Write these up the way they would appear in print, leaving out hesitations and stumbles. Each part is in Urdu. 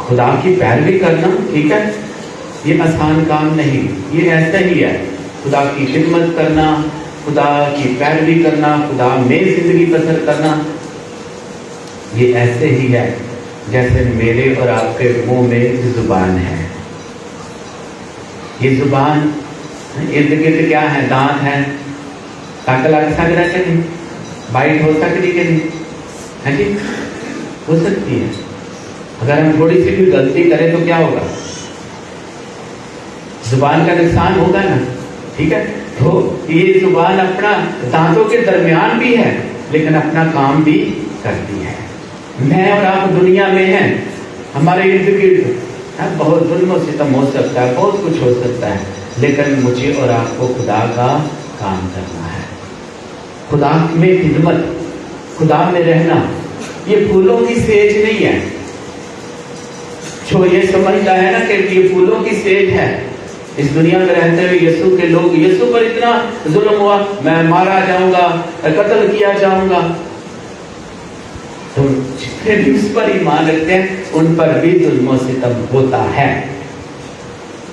خدا کی پیروی کرنا، ٹھیک ہے، یہ آسان کام نہیں، یہ ایسا ہی ہے. خدا کی خدمت کرنا، خدا کی پیروی کرنا، خدا میں زندگی بسر کرنا، یہ ایسے ہی ہے جیسے میرے اور آپ کے منہ میں زبان ہے. یہ زبان ارد گرد کیا ہے؟ دانت ہے. ٹانکا لگ سکتا ہے کہ نہیں؟ بائٹ ہو سکتی کہ نہیں؟ ہے جی، ہو سکتی ہے. اگر ہم تھوڑی سی بھی غلطی کریں تو کیا ہوگا؟ زبان کا نقصان ہوگا نا. ٹھیک ہے، تو یہ زبان اپنا دانتوں کے درمیان بھی ہے لیکن اپنا کام بھی کرتی ہے. میں اور آپ دنیا میں ہیں، ہمارے ارد گرد بہت ظلم و ستم ہو سکتا ہے، بہت کچھ ہو سکتا ہے، لیکن مجھے اور آپ کو خدا کا کام کرنا ہے. خدا میں خدمت، خدا میں رہنا، یہ پھولوں کی سیج نہیں ہے. جو یہ سمجھتا ہے نا کہ یہ پھولوں کی سیج ہے، اس دنیا میں رہتے ہوئے یسوع کے لوگ، یسوع پر اتنا ظلم ہوا، میں مارا جاؤں گا، قتل کیا جاؤں گا، تو جتنے بھی اس پر ایمان رکھتے ہیں ان پر بھی ظلم و ستم ہوتا ہے،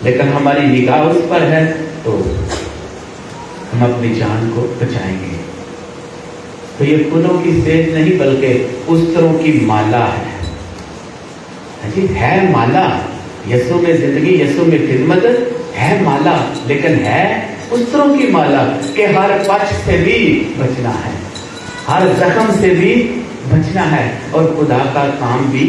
لیکن ہماری نگاہ اس پر ہے تو ہم اپنی جان کو بچائیں گے. تو یہ پھولوں کی سیج نہیں بلکہ استروں کی مالا ہے. جی ہے مالا، یسوع میں زندگی، یسوع میں خدمت ہے مالا، لیکن ہے استروں کی مالا کہ ہر پچ سے بھی بچنا ہے، ہر زخم سے بھی بچنا ہے اور خدا کا کام بھی